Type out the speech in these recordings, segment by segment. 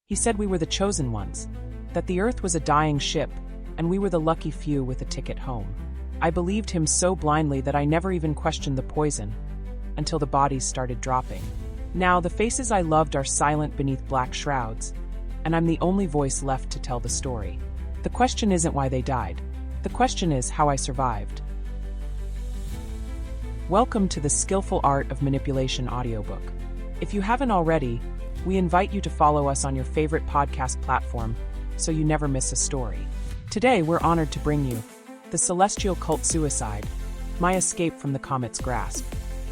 He said we were the chosen ones, that the Earth was a dying ship, and we were the lucky few with a ticket home. I believed him so blindly that I never even questioned the poison, until the bodies started dropping. Now, the faces I loved are silent beneath black shrouds, and I'm the only voice left to tell the story. The question isn't why they died. The question is how I survived. Welcome to the Skillful Art of Manipulation audiobook. If you haven't already, we invite you to follow us on your favorite podcast platform so you never miss a story. Today, we're honored to bring you The Celestial Cult Suicide, My Escape from the Comet's Grasp.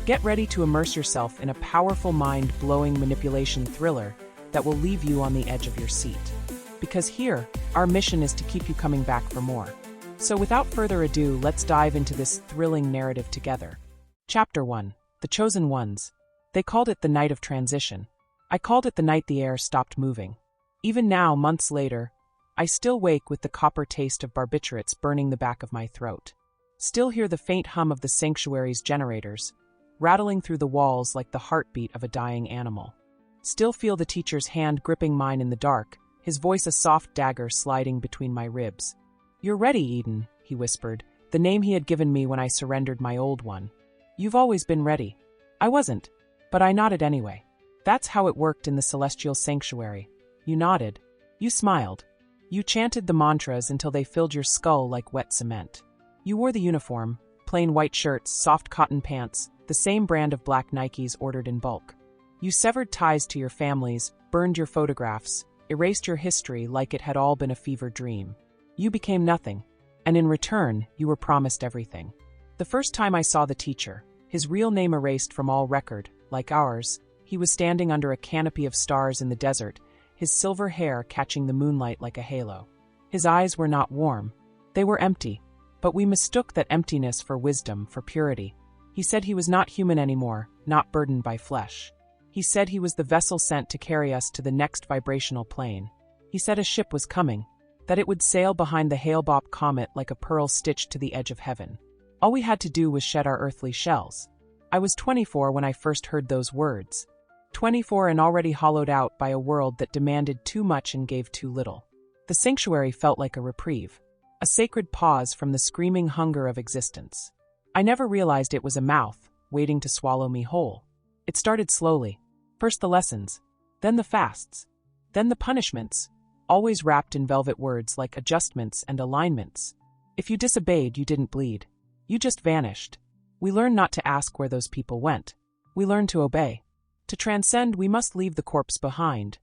Get ready to immerse yourself in a powerful mind-blowing manipulation thriller that will leave you on the edge of your seat. Because here, our mission is to keep you coming back for more. So without further ado, let's dive into this thrilling narrative together. Chapter 1. The Chosen Ones. They called it the Night of Transition. I called it the night the air stopped moving. Even now, months later, I still wake with the copper taste of barbiturates burning the back of my throat. Still hear the faint hum of the sanctuary's generators, rattling through the walls like the heartbeat of a dying animal. Still feel the teacher's hand gripping mine in the dark, his voice a soft dagger sliding between my ribs. "You're ready, Eden," he whispered, the name he had given me when I surrendered my old one. "You've always been ready." I wasn't, but I nodded anyway. That's how it worked in the celestial sanctuary. You nodded. You smiled. You chanted the mantras until they filled your skull like wet cement. You wore the uniform, plain white shirts, soft cotton pants, the same brand of black Nikes ordered in bulk. You severed ties to your families, burned your photographs, erased your history like it had all been a fever dream. You became nothing, and in return, you were promised everything. The first time I saw the teacher, his real name erased from all record, like ours, he was standing under a canopy of stars in the desert, his silver hair catching the moonlight like a halo. His eyes were not warm. They were empty, but we mistook that emptiness for wisdom, for purity. He said he was not human anymore, not burdened by flesh. He said he was the vessel sent to carry us to the next vibrational plane. He said a ship was coming, that it would sail behind the Hale-Bopp comet like a pearl stitched to the edge of heaven. All we had to do was shed our earthly shells. I was 24 when I first heard those words. 24 and already hollowed out by a world that demanded too much and gave too little. The sanctuary felt like a reprieve, a sacred pause from the screaming hunger of existence. I never realized it was a mouth, waiting to swallow me whole. It started slowly. First the lessons, then the fasts, then the punishments, always wrapped in velvet words like adjustments and alignments. If you disobeyed, you didn't bleed. You just vanished. We learned not to ask where those people went. We learned to obey. To transcend, we must leave the corpse behind,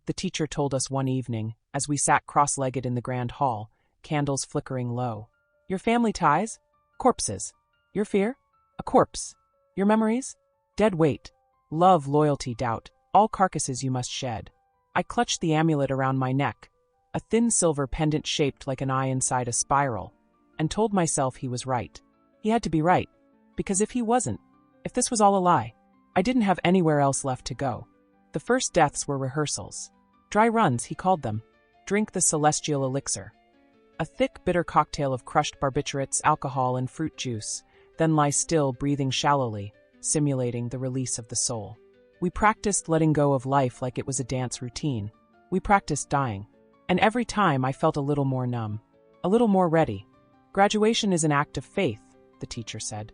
the teacher told us one evening, as we sat cross-legged in the grand hall, candles flickering low. Your family ties? Corpses. Your fear? A corpse. Your memories? Dead weight. Love, loyalty, doubt, all carcasses you must shed. I clutched the amulet around my neck, a thin silver pendant shaped like an eye inside a spiral, and told myself he was right. He had to be right, because if he wasn't, if this was all a lie, I didn't have anywhere else left to go. The first deaths were rehearsals. Dry runs, he called them. Drink the celestial elixir. A thick, bitter cocktail of crushed barbiturates, alcohol, and fruit juice, then lie still, breathing shallowly, simulating the release of the soul. We practiced letting go of life like it was a dance routine. We practiced dying. And every time I felt a little more numb, a little more ready. Graduation is an act of faith, the teacher said.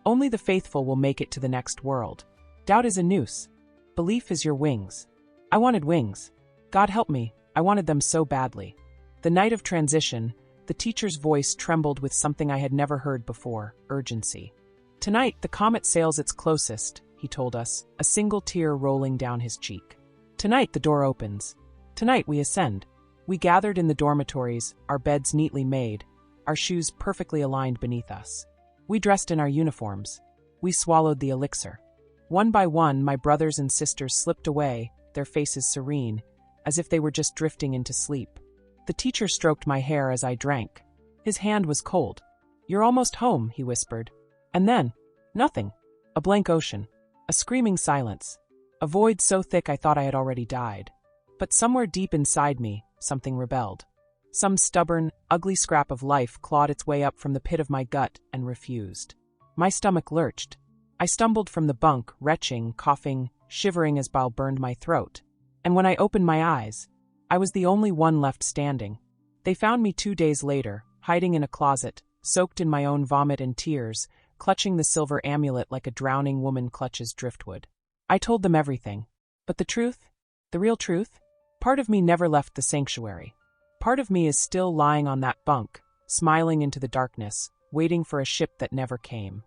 Only the faithful will make it to the next world. Doubt is a noose. Belief is your wings. I wanted wings. God help me, I wanted them so badly. The night of transition, the teacher's voice trembled with something I had never heard before, urgency. Tonight, the comet sails its closest, he told us, a single tear rolling down his cheek. Tonight, the door opens. Tonight, we ascend. We gathered in the dormitories, our beds neatly made, our shoes perfectly aligned beneath us. We dressed in our uniforms. We swallowed the elixir. One by one, my brothers and sisters slipped away, their faces serene, as if they were just drifting into sleep. The teacher stroked my hair as I drank. His hand was cold. "You're almost home," he whispered. And then, nothing. A blank ocean. A screaming silence. A void so thick I thought I had already died. But somewhere deep inside me, something rebelled. Some stubborn, ugly scrap of life clawed its way up from the pit of my gut and refused. My stomach lurched. I stumbled from the bunk, retching, coughing, shivering as bile burned my throat. And when I opened my eyes, I was the only one left standing. They found me 2 days later, hiding in a closet, soaked in my own vomit and tears, clutching the silver amulet like a drowning woman clutches driftwood. I told them everything. But the truth? The real truth? Part of me never left the sanctuary. Part of me is still lying on that bunk, smiling into the darkness, waiting for a ship that never came.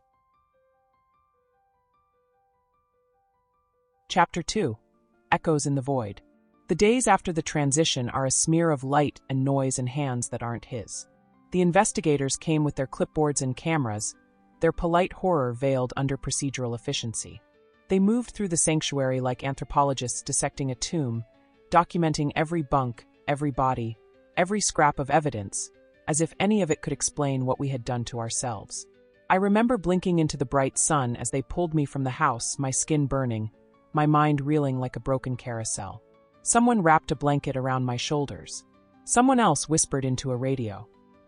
Chapter 2. Echoes in the Void. The days after the transition are a smear of light and noise and hands that aren't his. The investigators came with their clipboards and cameras, their polite horror veiled under procedural efficiency. They moved through the sanctuary like anthropologists dissecting a tomb, documenting every bunk, every body, every scrap of evidence, as if any of it could explain what we had done to ourselves. I remember blinking into the bright sun as they pulled me from the house, my skin burning, my mind reeling like a broken carousel. Someone wrapped a blanket around my shoulders. Someone else whispered into a radio.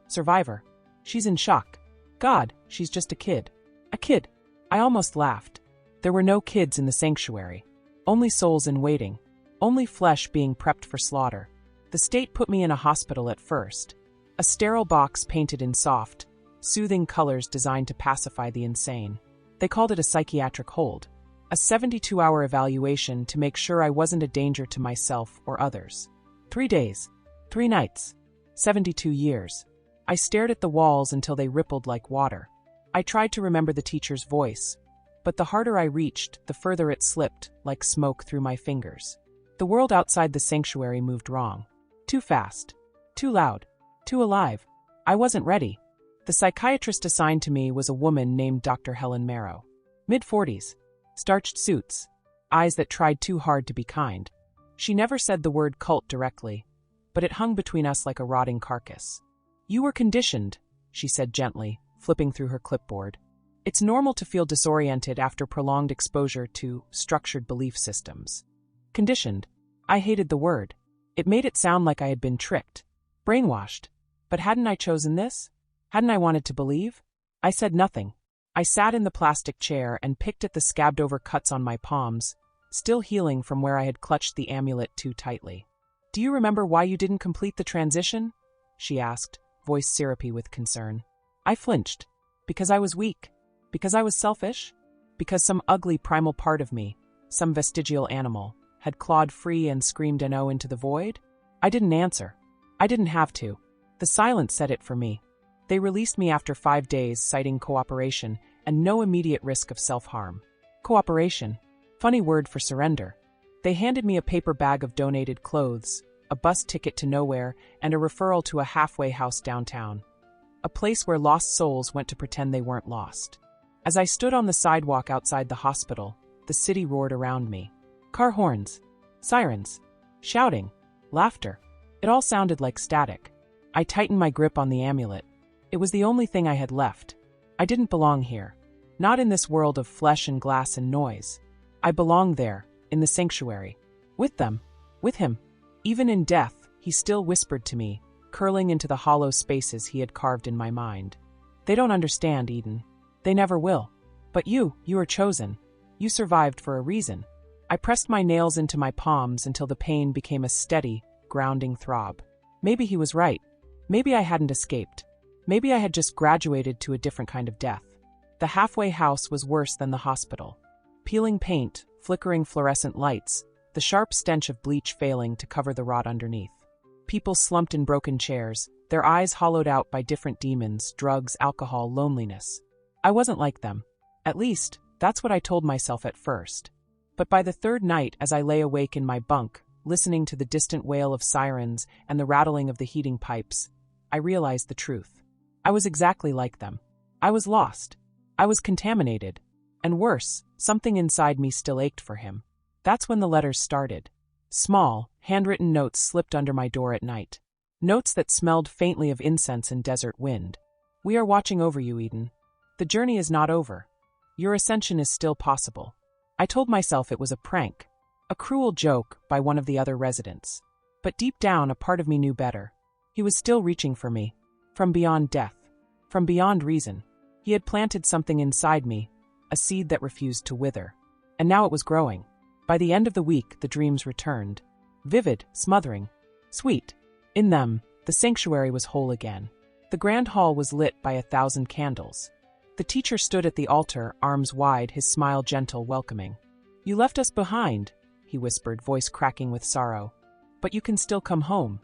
"Survivor. She's in shock. God, she's just a kid." A kid. I almost laughed. There were no kids in the sanctuary. Only souls in waiting. Only flesh being prepped for slaughter. The state put me in a hospital at first. A sterile box painted in soft, soothing colors designed to pacify the insane. They called it a psychiatric hold. A 72-hour evaluation to make sure I wasn't a danger to myself or others. 3 days. 3 nights. 72 years. I stared at the walls until they rippled like water. I tried to remember the teacher's voice, but the harder I reached, the further it slipped, like smoke through my fingers. The world outside the sanctuary moved wrong. Too fast. Too loud. Too alive. I wasn't ready. The psychiatrist assigned to me was a woman named Dr. Helen Marrow. Mid-40s. Starched suits. Eyes that tried too hard to be kind. She never said the word cult directly, but it hung between us like a rotting carcass. "You were conditioned," she said gently, flipping through her clipboard. "It's normal to feel disoriented after prolonged exposure to structured belief systems." Conditioned. I hated the word. It made it sound like I had been tricked. Brainwashed. But hadn't I chosen this? Hadn't I wanted to believe? I said nothing. I sat in the plastic chair and picked at the scabbed-over cuts on my palms, still healing from where I had clutched the amulet too tightly. "Do you remember why you didn't complete the transition?" she asked, voice syrupy with concern. I flinched. Because I was weak? Because I was selfish? Because some ugly primal part of me, some vestigial animal, had clawed free and screamed "no" into the void? I didn't answer. I didn't have to. The silence said it for me. They released me after 5 days, citing cooperation and no immediate risk of self-harm. Cooperation. Funny word for surrender. They handed me a paper bag of donated clothes, a bus ticket to nowhere, and a referral to a halfway house downtown. A place where lost souls went to pretend they weren't lost. As I stood on the sidewalk outside the hospital, the city roared around me. Car horns. Sirens. Shouting. Laughter. It all sounded like static. I tightened my grip on the amulet. It was the only thing I had left. I didn't belong here. Not in this world of flesh and glass and noise. I belonged there, in the sanctuary. With them. With him. Even in death, he still whispered to me, curling into the hollow spaces he had carved in my mind. "They don't understand, Eden. They never will. But you are chosen. You survived for a reason." I pressed my nails into my palms until the pain became a steady, grounding throb. Maybe he was right. Maybe I hadn't escaped. Maybe I had just graduated to a different kind of death. The halfway house was worse than the hospital. Peeling paint, flickering fluorescent lights, the sharp stench of bleach failing to cover the rot underneath. People slumped in broken chairs, their eyes hollowed out by different demons, drugs, alcohol, loneliness. I wasn't like them. At least, that's what I told myself at first. But by the 3rd night, as I lay awake in my bunk, listening to the distant wail of sirens and the rattling of the heating pipes, I realized the truth. I was exactly like them. I was lost. I was contaminated. And worse, something inside me still ached for him. That's when the letters started. Small, handwritten notes slipped under my door at night. Notes that smelled faintly of incense and desert wind. "We are watching over you, Eden. The journey is not over. Your ascension is still possible." I told myself it was a prank, a cruel joke by one of the other residents. But deep down, a part of me knew better. He was still reaching for me. From beyond death. From beyond reason. He had planted something inside me, a seed that refused to wither. And now it was growing. By the end of the week, the dreams returned. Vivid, smothering. Sweet. In them, the sanctuary was whole again. The grand hall was lit by 1,000 candles. The teacher stood at the altar, arms wide, his smile gentle, welcoming. You left us behind, he whispered, voice cracking with sorrow. But you can still come home.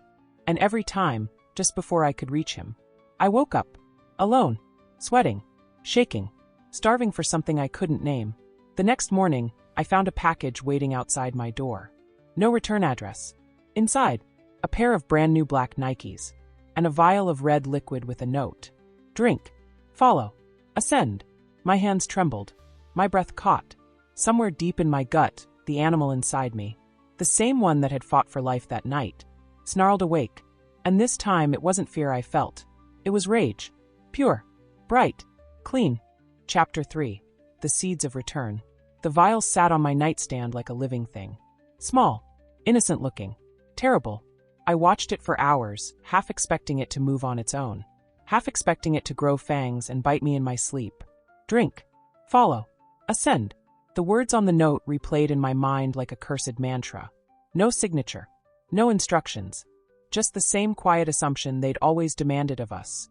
And every time, just before I could reach him, I woke up, alone, sweating, shaking, starving for something I couldn't name. The next morning, I found a package waiting outside my door. No return address. Inside, a pair of brand new black Nikes, and a vial of red liquid with a note. Drink. Follow. Ascend. My hands trembled. My breath caught. Somewhere deep in my gut, the animal inside me, the same one that had fought for life that night, snarled awake. And this time it wasn't fear I felt. It was rage. Pure. Bright. Clean. Chapter 3. The Seeds of Return. The vial sat on my nightstand like a living thing. Small. Innocent-looking. Terrible. I watched it for hours, half expecting it to move on its own. Half expecting it to grow fangs and bite me in my sleep. Drink. Follow. Ascend. The words on the note replayed in my mind like a cursed mantra. No signature. No instructions. Just the same quiet assumption they'd always demanded of us.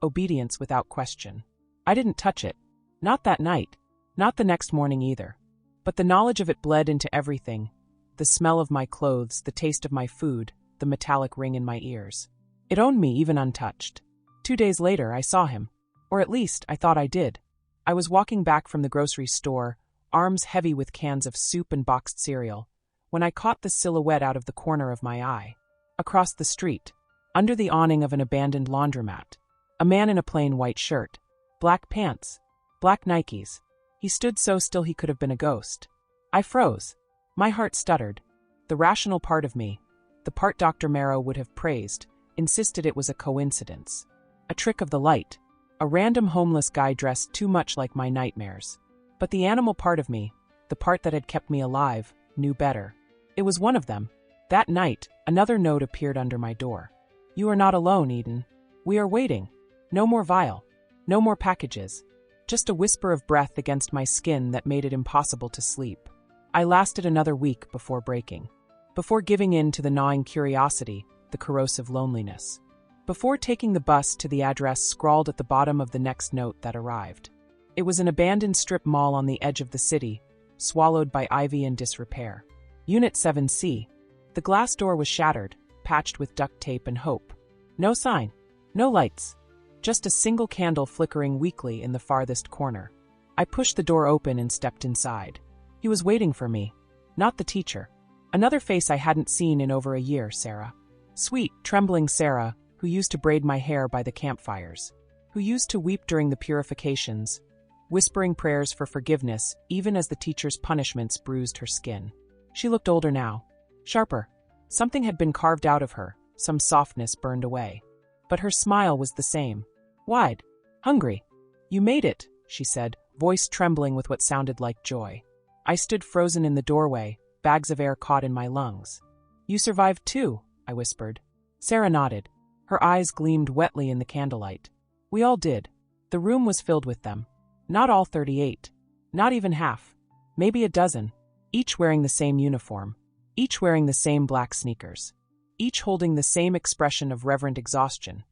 Obedience without question. I didn't touch it. Not that night. Not the next morning either. But the knowledge of it bled into everything. The smell of my clothes, the taste of my food, the metallic ring in my ears. It owned me even untouched. 2 days later, I saw him. Or at least, I thought I did. I was walking back from the grocery store, arms heavy with cans of soup and boxed cereal, when I caught the silhouette out of the corner of my eye. Across the street, under the awning of an abandoned laundromat, a man in a plain white shirt, black pants, black Nikes. He stood so still he could have been a ghost. I froze. My heart stuttered. The rational part of me, the part Dr. Marrow would have praised, insisted it was a coincidence. A trick of the light. A random homeless guy dressed too much like my nightmares. But the animal part of me, the part that had kept me alive, knew better. It was one of them. That night, another note appeared under my door. You are not alone, Eden. We are waiting. No more vial. No more packages. Just a whisper of breath against my skin that made it impossible to sleep. I lasted another week before breaking. Before giving in to the gnawing curiosity, the corrosive loneliness. Before taking the bus to the address scrawled at the bottom of the next note that arrived. It was an abandoned strip mall on the edge of the city, swallowed by ivy and disrepair. Unit 7C. The glass door was shattered, patched with duct tape and hope. No sign. No lights. Just a single candle flickering weakly in the farthest corner. I pushed the door open and stepped inside. He was waiting for me. Not the teacher. Another face I hadn't seen in over a year, Sarah. Sweet, trembling Sarah, who used to braid my hair by the campfires. Who used to weep during the purifications, whispering prayers for forgiveness even as the teacher's punishments bruised her skin. She looked older now. Sharper. Something had been carved out of her, some softness burned away. But her smile was the same. Wide. Hungry. You made it, she said, voice trembling with what sounded like joy. I stood frozen in the doorway, bags of air caught in my lungs. You survived too, I whispered. Sarah nodded. Her eyes gleamed wetly in the candlelight. We all did. The room was filled with them. Not all 38. Not even half. Maybe a dozen. Each wearing the same uniform. Each wearing the same black sneakers. Each holding the same expression of reverent exhaustion.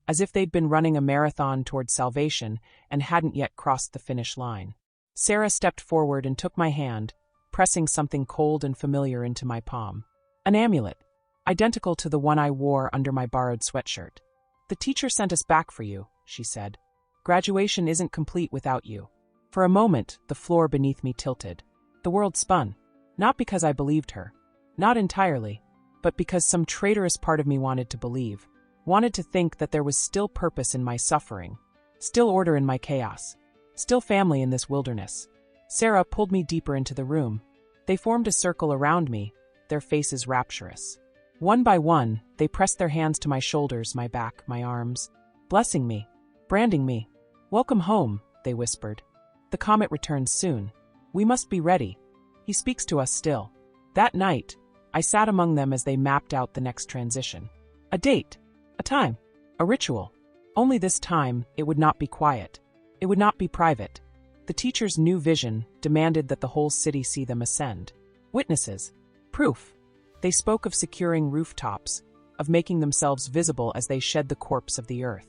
As if they'd been running a marathon toward salvation and hadn't yet crossed the finish line. Sarah stepped forward and took my hand, pressing something cold and familiar into my palm. An amulet. Identical to the one I wore under my borrowed sweatshirt. The teacher sent us back for you, she said. Graduation isn't complete without you. For a moment, the floor beneath me tilted. The world spun. Not because I believed her. Not entirely. But because some traitorous part of me wanted to believe. Wanted to think that there was still purpose in my suffering. Still order in my chaos. Still family in this wilderness. Sarah pulled me deeper into the room. They formed a circle around me, their faces rapturous. One by one, they pressed their hands to my shoulders, my back, my arms. Blessing me. Branding me. Welcome home, they whispered. The Comet returns soon. We must be ready. He speaks to us still. That night, I sat among them as they mapped out the next transition. A date. A time. A ritual. Only this time, it would not be quiet. It would not be private. The teacher's new vision demanded that the whole city see them ascend. Witnesses. Proof. They spoke of securing rooftops, of making themselves visible as they shed the corpse of the earth.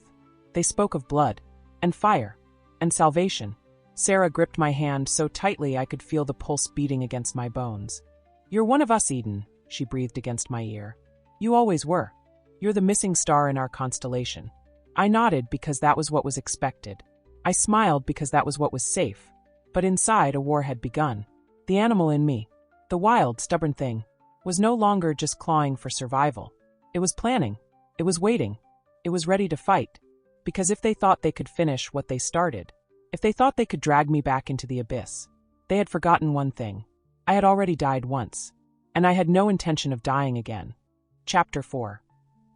They spoke of blood, and fire, and salvation. Sarah gripped my hand so tightly I could feel the pulse beating against my bones. "You're one of us, Eden," she breathed against my ear. "You always were. You're the missing star in our constellation." I nodded because that was what was expected. I smiled because that was what was safe. But inside, a war had begun. The animal in me, the wild, stubborn thing, was no longer just clawing for survival. It was planning. It was waiting. It was ready to fight. Because if they thought they could finish what they started, if they thought they could drag me back into the abyss, they had forgotten one thing. I had already died once, and I had no intention of dying again. Chapter 4.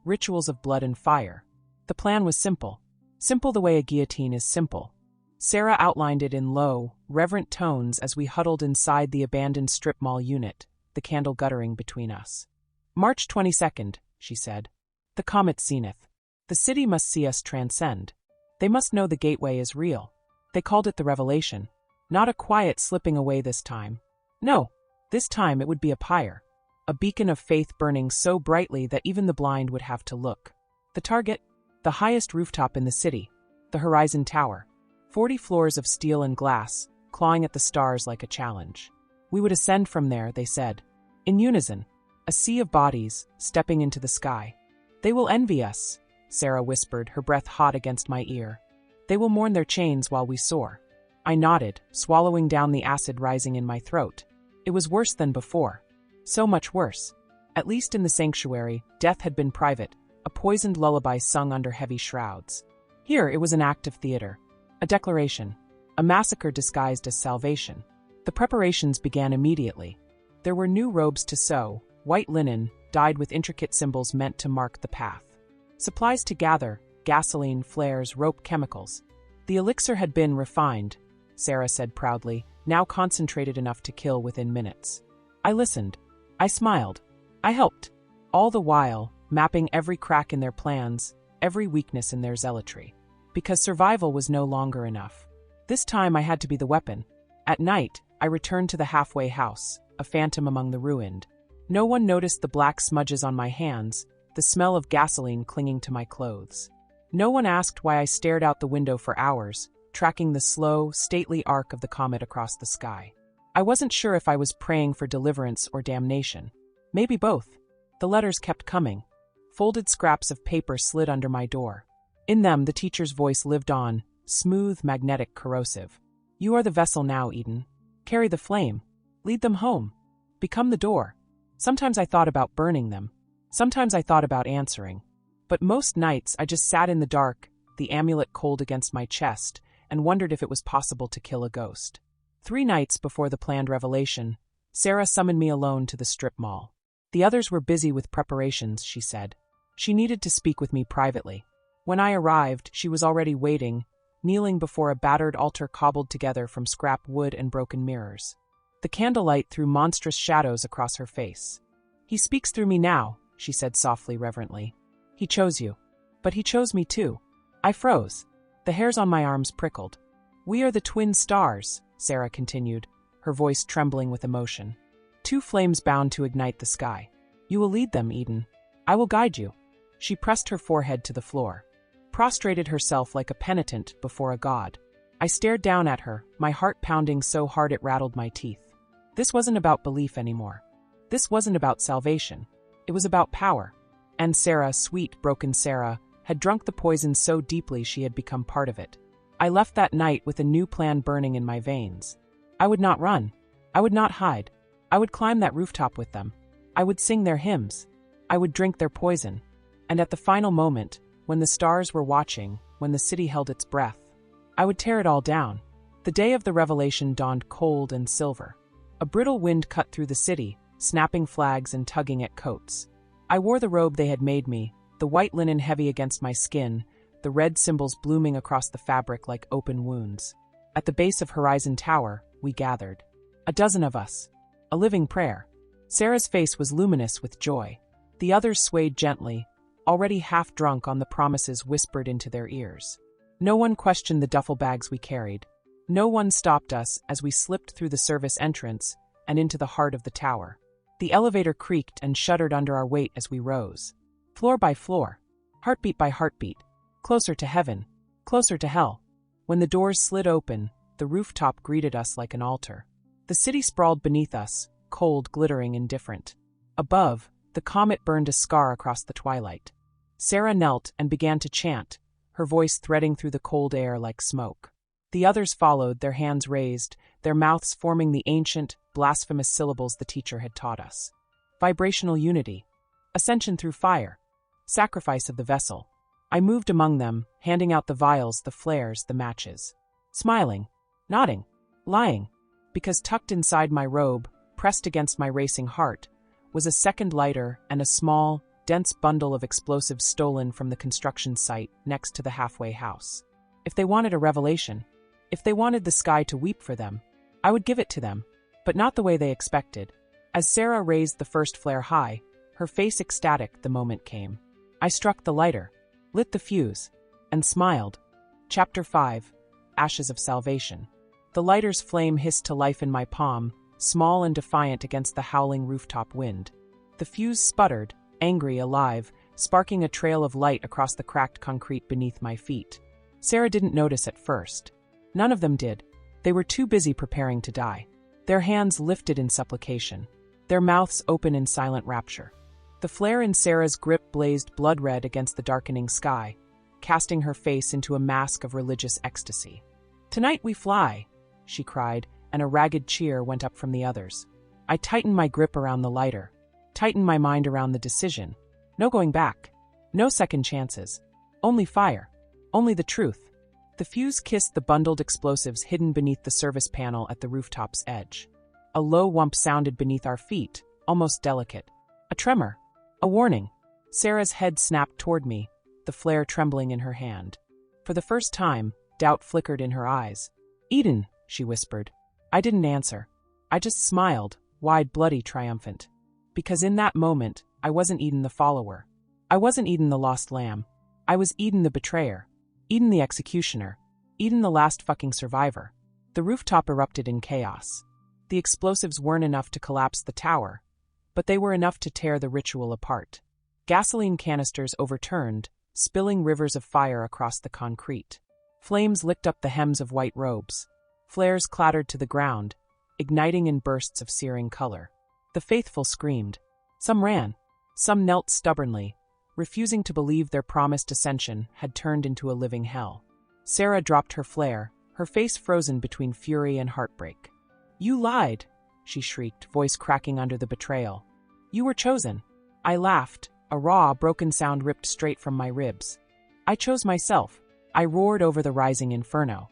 Rituals of Blood and Fire. The plan was simple. Simple the way a guillotine is simple. Sarah outlined it in low, reverent tones as we huddled inside the abandoned strip mall unit, the candle guttering between us. "March 22nd, she said. "The Comet zenith. The city must see us transcend. They must know the gateway is real." They called it the revelation. Not a quiet slipping away this time. No, this time it would be a pyre. A beacon of faith burning so brightly that even the blind would have to look. The target? The highest rooftop in the city. The Horizon Tower. 40 floors of steel and glass, clawing at the stars like a challenge. We would ascend from there, they said. In unison. A sea of bodies, stepping into the sky. "They will envy us," Sarah whispered, her breath hot against my ear. "They will mourn their chains while we soar." I nodded, swallowing down the acid rising in my throat. It was worse than before. So much worse. At least in the sanctuary, death had been private, a poisoned lullaby sung under heavy shrouds. Here it was an act of theater. A declaration. A massacre disguised as salvation. The preparations began immediately. There were new robes to sew, white linen, dyed with intricate symbols meant to mark the path. Supplies to gather, gasoline, flares, rope, chemicals. The elixir had been refined, Sarah said proudly, now concentrated enough to kill within minutes. I listened. I smiled. I helped. All the while, mapping every crack in their plans, every weakness in their zealotry. Because survival was no longer enough. This time I had to be the weapon. At night, I returned to the halfway house, a phantom among the ruined. No one noticed the black smudges on my hands, the smell of gasoline clinging to my clothes. No one asked why I stared out the window for hours, tracking the slow, stately arc of the comet across the sky. I wasn't sure if I was praying for deliverance or damnation. Maybe both. The letters kept coming. Folded scraps of paper slid under my door. In them, the teacher's voice lived on, smooth, magnetic, corrosive. "You are the vessel now, Eden. Carry the flame. Lead them home. Become the door." Sometimes I thought about burning them. Sometimes I thought about answering. But most nights I just sat in the dark, the amulet cold against my chest, and wondered if it was possible to kill a ghost. 3 nights before the planned revelation, Sarah summoned me alone to the strip mall. The others were busy with preparations, she said. She needed to speak with me privately. When I arrived, she was already waiting, kneeling before a battered altar cobbled together from scrap wood and broken mirrors. The candlelight threw monstrous shadows across her face. "He speaks through me now," she said softly, reverently. "He chose you. But he chose me too." I froze. The hairs on my arms prickled. "We are the twin stars," Sarah continued, her voice trembling with emotion. "2 flames bound to ignite the sky. You will lead them, Eden. I will guide you." She pressed her forehead to the floor, prostrated herself like a penitent before a god. I stared down at her, my heart pounding so hard it rattled my teeth. This wasn't about belief anymore. This wasn't about salvation. It was about power. And Sarah, sweet, broken Sarah, had drunk the poison so deeply she had become part of it. I left that night with a new plan burning in my veins. I would not run. I would not hide. I would climb that rooftop with them. I would sing their hymns. I would drink their poison. And at the final moment, when the stars were watching, when the city held its breath, I would tear it all down. The day of the revelation dawned cold and silver. A brittle wind cut through the city, snapping flags and tugging at coats. I wore the robe they had made me, the white linen heavy against my skin, the red symbols blooming across the fabric like open wounds. At the base of Horizon Tower, we gathered. 12 of us. A living prayer. Sarah's face was luminous with joy. The others swayed gently, already half drunk on the promises whispered into their ears. No one questioned the duffel bags we carried. No one stopped us as we slipped through the service entrance and into the heart of the tower. The elevator creaked and shuddered under our weight as we rose. floor by floor, heartbeat by heartbeat, closer to heaven, closer to hell. When the doors slid open, the rooftop greeted us like an altar. The city sprawled beneath us, cold, glittering, indifferent. Above, the comet burned a scar across the twilight. Sarah knelt and began to chant, her voice threading through the cold air like smoke. The others followed, their hands raised, their mouths forming the ancient, blasphemous syllables the teacher had taught us. Vibrational unity. Ascension through fire. Sacrifice of the vessel. I moved among them, handing out the vials, the flares, the matches. Smiling, nodding, lying, because tucked inside my robe, pressed against my racing heart, was a second lighter and a small, dense bundle of explosives stolen from the construction site next to the halfway house. If they wanted a revelation, if they wanted the sky to weep for them, I would give it to them, but not the way they expected. As Sarah raised the first flare high, her face ecstatic, the moment came. I struck the lighter, lit the fuse, and smiled. Chapter 5, Ashes of Salvation. The lighter's flame hissed to life in my palm, small and defiant against the howling rooftop wind. The fuse sputtered, angry, alive, sparking a trail of light across the cracked concrete beneath my feet. Sarah didn't notice at first. None of them did. They were too busy preparing to die. Their hands lifted in supplication, their mouths open in silent rapture. The flare in Sarah's grip blazed blood-red against the darkening sky, casting her face into a mask of religious ecstasy. "Tonight we fly," she cried, and a ragged cheer went up from the others. I tightened my grip around the lighter, tightened my mind around the decision. No going back. No second chances. Only fire. Only the truth. The fuse kissed the bundled explosives hidden beneath the service panel at the rooftop's edge. A low whump sounded beneath our feet, almost delicate. A tremor. A warning. Sarah's head snapped toward me, the flare trembling in her hand. For the first time, doubt flickered in her eyes. "Eden," she whispered. I didn't answer. I just smiled, wide, bloody, triumphant. Because in that moment, I wasn't Eden the follower. I wasn't Eden the lost lamb. I was Eden the betrayer. Eden the executioner. Eden the last fucking survivor. The rooftop erupted in chaos. The explosives weren't enough to collapse the tower, but they were enough to tear the ritual apart. Gasoline canisters overturned, spilling rivers of fire across the concrete. Flames licked up the hems of white robes. Flares clattered to the ground, igniting in bursts of searing color. The faithful screamed. Some ran. Some knelt stubbornly, refusing to believe their promised ascension had turned into a living hell. Sarah dropped her flare, her face frozen between fury and heartbreak. "You lied," she shrieked, voice cracking under the betrayal. "You were chosen." I laughed, a raw, broken sound ripped straight from my ribs. "I chose myself." I roared over the rising inferno.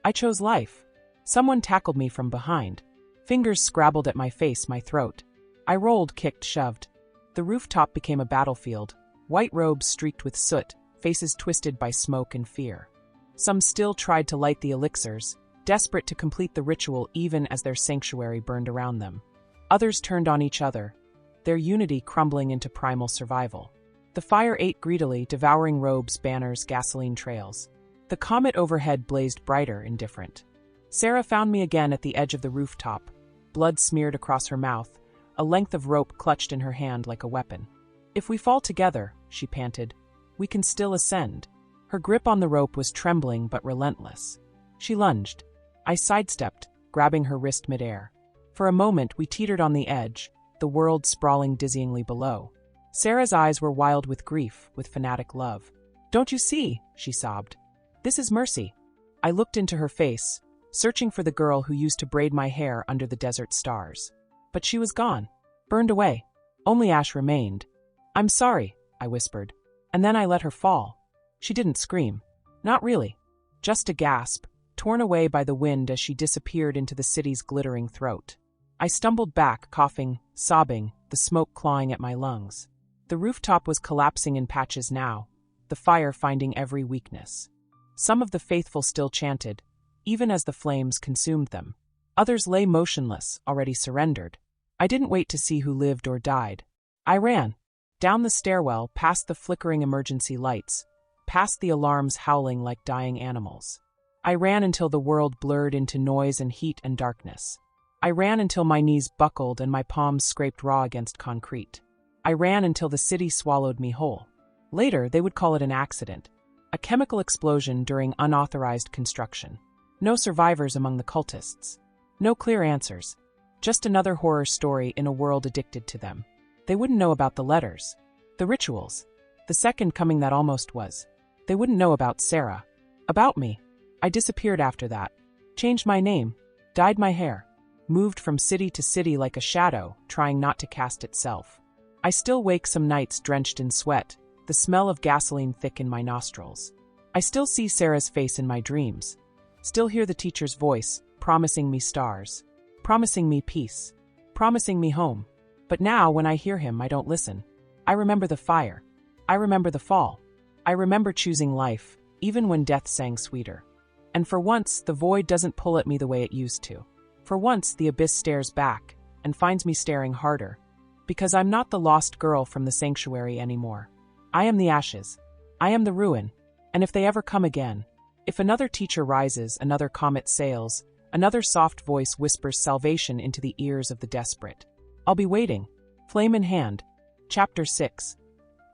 "I chose life." Someone tackled me from behind. Fingers scrabbled at my face, my throat. I rolled, kicked, shoved. The rooftop became a battlefield, white robes streaked with soot, faces twisted by smoke and fear. Some still tried to light the elixirs, desperate to complete the ritual even as their sanctuary burned around them. Others turned on each other, their unity crumbling into primal survival. The fire ate greedily, devouring robes, banners, gasoline trails. The comet overhead blazed brighter, indifferent. Sarah found me again at the edge of the rooftop, blood smeared across her mouth, a length of rope clutched in her hand like a weapon. "If we fall together," she panted, "we can still ascend." Her grip on the rope was trembling but relentless. She lunged. I sidestepped, grabbing her wrist midair. For a moment we teetered on the edge, the world sprawling dizzyingly below. Sarah's eyes were wild with grief, with fanatic love. "Don't you see?" she sobbed. "This is mercy." I looked into her face, searching for the girl who used to braid my hair under the desert stars. But she was gone, burned away. Only ash remained. "I'm sorry," I whispered, and then I let her fall. She didn't scream. Not really. Just a gasp, torn away by the wind as she disappeared into the city's glittering throat. I stumbled back, coughing, sobbing, the smoke clawing at my lungs. The rooftop was collapsing in patches now, the fire finding every weakness. Some of the faithful still chanted, even as the flames consumed them. Others lay motionless, already surrendered. I didn't wait to see who lived or died. I ran. Down the stairwell, past the flickering emergency lights, past the alarms howling like dying animals. I ran until the world blurred into noise and heat and darkness. I ran until my knees buckled and my palms scraped raw against concrete. I ran until the city swallowed me whole. Later, they would call it an accident. A chemical explosion during unauthorized construction. No survivors among the cultists. No clear answers. Just another horror story in a world addicted to them. They wouldn't know about the letters. The rituals. The second coming that almost was. They wouldn't know about Sarah. About me. I disappeared after that. Changed my name. Dyed my hair. Moved from city to city like a shadow, trying not to cast itself. I still wake some nights drenched in sweat, the smell of gasoline thick in my nostrils. I still see Sarah's face in my dreams. Still hear the teacher's voice, promising me stars. Promising me peace. Promising me home. But now, when I hear him, I don't listen. I remember the fire. I remember the fall. I remember choosing life, even when death sang sweeter. And for once, the void doesn't pull at me the way it used to. For once, the abyss stares back, and finds me staring harder. Because I'm not the lost girl from the sanctuary anymore. I am the ashes. I am the ruin. And if they ever come again, if another teacher rises, another comet sails, another soft voice whispers salvation into the ears of the desperate, I'll be waiting, flame in hand. Chapter 6.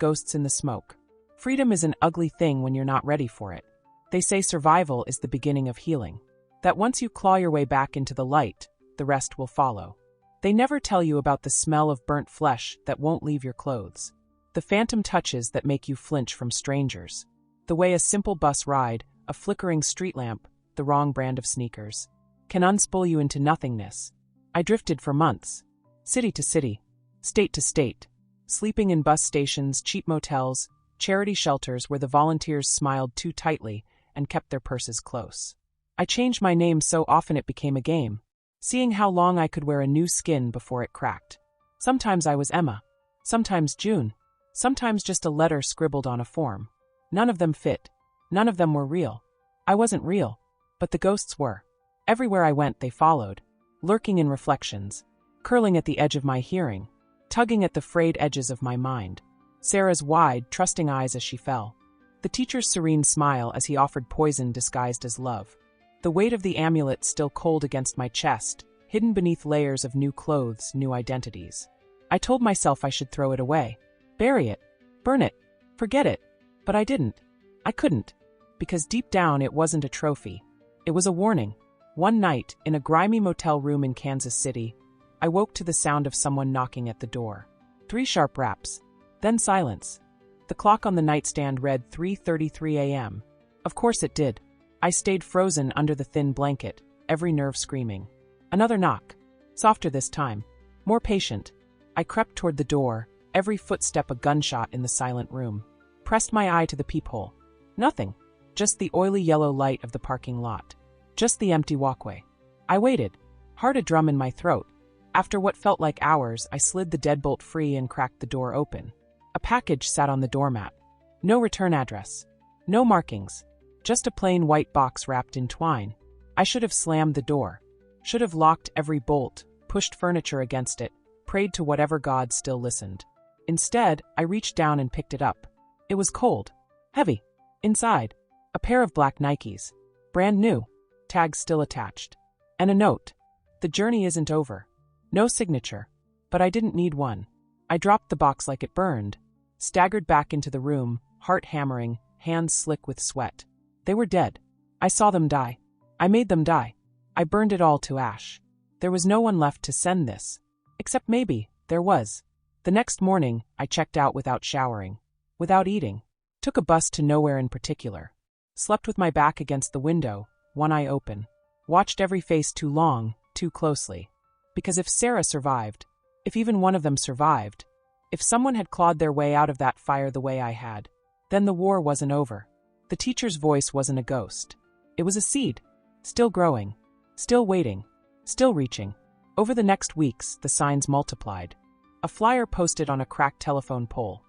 Ghosts in the Smoke. Freedom is an ugly thing when you're not ready for it. They say survival is the beginning of healing. That once you claw your way back into the light, the rest will follow. They never tell you about the smell of burnt flesh that won't leave your clothes. The phantom touches that make you flinch from strangers. The way a simple bus ride, a flickering street lamp, the wrong brand of sneakers, can unspool you into nothingness. I drifted for months. City to city. State to state. Sleeping in bus stations, cheap motels, charity shelters where the volunteers smiled too tightly and kept their purses close. I changed my name so often it became a game, seeing how long I could wear a new skin before it cracked. Sometimes I was Emma. Sometimes June. Sometimes just a letter scribbled on a form. None of them fit. None of them were real. I wasn't real. But the ghosts were. Everywhere I went they followed, lurking in reflections, curling at the edge of my hearing, tugging at the frayed edges of my mind. Sarah's wide, trusting eyes as she fell. The teacher's serene smile as he offered poison disguised as love. The weight of the amulet still cold against my chest, hidden beneath layers of new clothes, new identities. I told myself I should throw it away. Bury it. Burn it. Forget it. But I didn't. I couldn't. Because deep down it wasn't a trophy. It was a warning. One night, in a grimy motel room in Kansas City, I woke to the sound of someone knocking at the door. 3 sharp raps. Then silence. The clock on the nightstand read 3:33 a.m. Of course it did. I stayed frozen under the thin blanket, every nerve screaming. Another knock. Softer this time. More patient. I crept toward the door, every footstep a gunshot in the silent room. Pressed my eye to the peephole. Nothing. Just the oily yellow light of the parking lot. Just the empty walkway. I waited, heart a drum in my throat. After what felt like hours, I slid the deadbolt free and cracked the door open. A package sat on the doormat. No return address. No markings. Just a plain white box wrapped in twine. I should have slammed the door. Should have locked every bolt, pushed furniture against it, prayed to whatever god still listened. Instead, I reached down and picked it up. It was cold. Heavy. Inside, a pair of black Nikes. Brand new. Tag still attached. And a note. The journey isn't over. No signature. But I didn't need one. I dropped the box like it burned. Staggered back into the room, heart hammering, hands slick with sweat. They were dead. I saw them die. I made them die. I burned it all to ash. There was no one left to send this. Except maybe, there was. The next morning, I checked out without showering. Without eating. Took a bus to nowhere in particular. Slept with my back against the window, one eye open. Watched every face too long, too closely. Because if Sarah survived, if even one of them survived, if someone had clawed their way out of that fire the way I had, then the war wasn't over. The teacher's voice wasn't a ghost. It was a seed. Still growing. Still waiting. Still reaching. Over the next weeks, the signs multiplied. A flyer posted on a cracked telephone pole.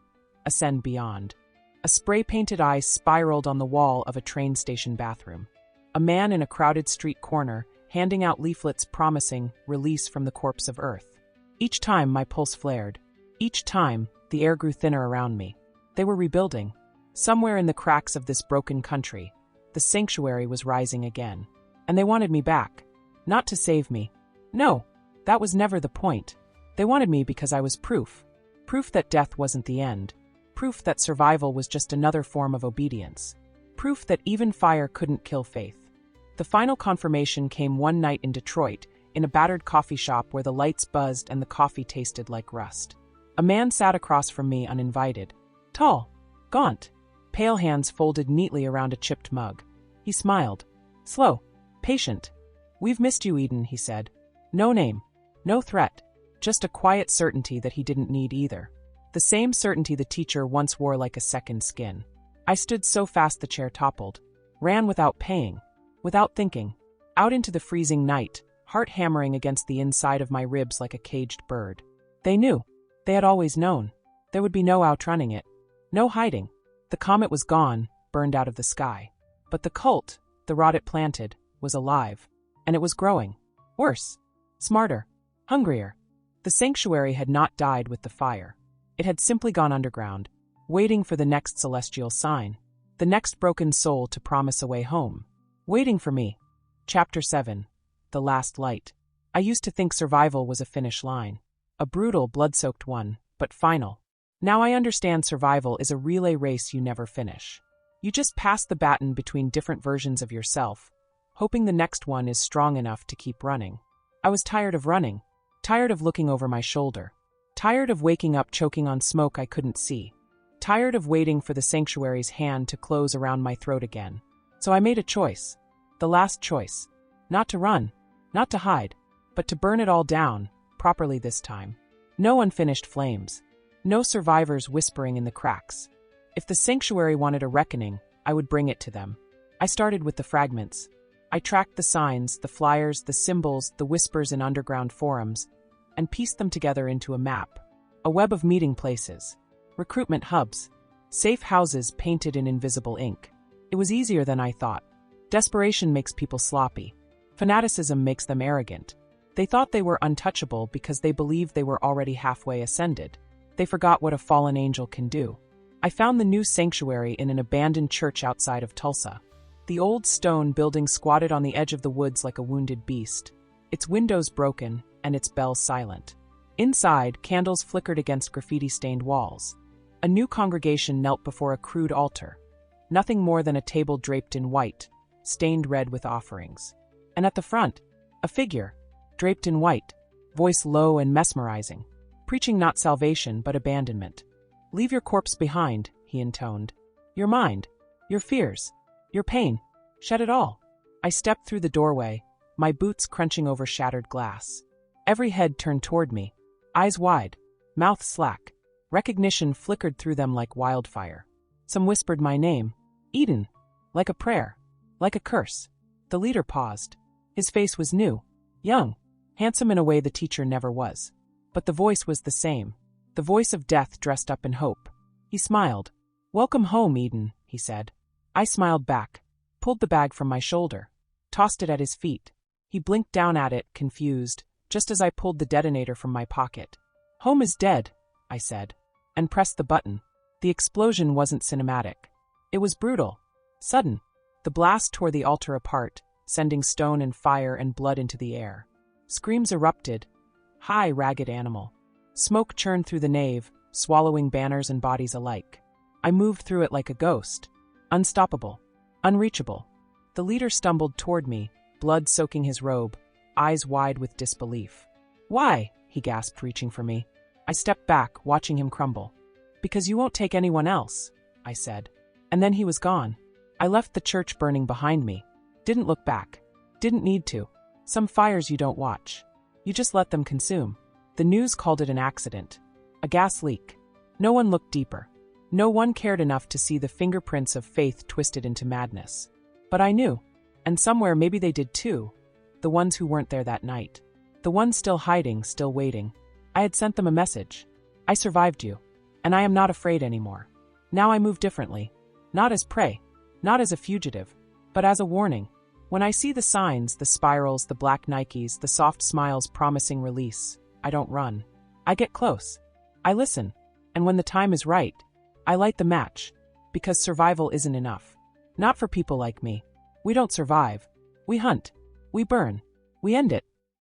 Ascend beyond. A spray-painted eye spiraled on the wall of a train station bathroom. A man in a crowded street corner, handing out leaflets promising release from the corpse of Earth. Each time, my pulse flared. Each time, the air grew thinner around me. They were rebuilding. Somewhere in the cracks of this broken country, the sanctuary was rising again. And they wanted me back. Not to save me. No, that was never the point. They wanted me because I was proof. Proof that death wasn't the end. Proof that survival was just another form of obedience. Proof that even fire couldn't kill faith. The final confirmation came one night in Detroit, in a battered coffee shop where the lights buzzed and the coffee tasted like rust. A man sat across from me uninvited. Tall, gaunt, pale hands folded neatly around a chipped mug. He smiled. Slow, patient. We've missed you, Eden, he said. No name, no threat, just a quiet certainty that he didn't need either. The same certainty the teacher once wore like a second skin. I stood so fast the chair toppled. Ran without paying, without thinking. Out into the freezing night, heart hammering against the inside of my ribs like a caged bird. They knew. They had always known. There would be no outrunning it. No hiding. The comet was gone, burned out of the sky. But the cult, the rod it planted, was alive. And it was growing. Worse. Smarter. Hungrier. The sanctuary had not died with the fire. It had simply gone underground, waiting for the next celestial sign, the next broken soul to promise a way home. Waiting for me. Chapter 7. The Last Light. I used to think survival was a finish line. A brutal, blood-soaked one, but final. Now I understand survival is a relay race you never finish. You just pass the baton between different versions of yourself, hoping the next one is strong enough to keep running. I was tired of running, tired of looking over my shoulder, tired of waking up choking on smoke I couldn't see, tired of waiting for the sanctuary's hand to close around my throat again. So I made a choice. The last choice. Not to run, not to hide, but to burn it all down, properly this time. No unfinished flames. No survivors whispering in the cracks. If the sanctuary wanted a reckoning, I would bring it to them. I started with the fragments. I tracked the signs, the flyers, the symbols, the whispers in underground forums, and pieced them together into a map. A web of meeting places. Recruitment hubs. Safe houses painted in invisible ink. It was easier than I thought. Desperation makes people sloppy. Fanaticism makes them arrogant. They thought they were untouchable because they believed they were already halfway ascended. They forgot what a fallen angel can do. I found the new sanctuary in an abandoned church outside of Tulsa. The old stone building squatted on the edge of the woods like a wounded beast, its windows broken and its bells silent. Inside, candles flickered against graffiti-stained walls. A new congregation knelt before a crude altar, nothing more than a table draped in white, stained red with offerings. And at the front, a figure, draped in white, voice low and mesmerizing, preaching not salvation but abandonment. Leave your corpse behind, he intoned. Your mind, your fears, your pain, shed it all. I stepped through the doorway, my boots crunching over shattered glass. Every head turned toward me, eyes wide, mouth slack. Recognition flickered through them like wildfire. Some whispered my name, Eden, like a prayer, like a curse. The leader paused. His face was new, young, handsome in a way the teacher never was. But the voice was the same, the voice of death dressed up in hope. He smiled. Welcome home, Eden, he said. I smiled back, pulled the bag from my shoulder, tossed it at his feet. He blinked down at it, confused, just as I pulled the detonator from my pocket. Home is dead, I said, and pressed the button. The explosion wasn't cinematic. It was brutal, sudden. The blast tore the altar apart, sending stone and fire and blood into the air. Screams erupted. High, ragged animal. Smoke churned through the nave, swallowing banners and bodies alike. I moved through it like a ghost. Unstoppable. Unreachable. The leader stumbled toward me, blood soaking his robe, eyes wide with disbelief. Why? He gasped, reaching for me. I stepped back, watching him crumble. Because you won't take anyone else, I said. And then he was gone. I left the church burning behind me. Didn't look back. Didn't need to. Some fires you don't watch. You just let them consume. The news called it an accident. A gas leak. No one looked deeper. No one cared enough to see the fingerprints of faith twisted into madness. But I knew. And somewhere maybe they did too. The ones who weren't there that night. The ones still hiding, still waiting. I had sent them a message. I survived you. And I am not afraid anymore. Now I move differently. Not as prey. Not as a fugitive. But as a warning. When I see the signs, the spirals, the black Nikes, the soft smiles promising release, I don't run. I get close. I listen. And when the time is right, I light the match. Because survival isn't enough. Not for people like me. We don't survive. We hunt. We burn. We end it.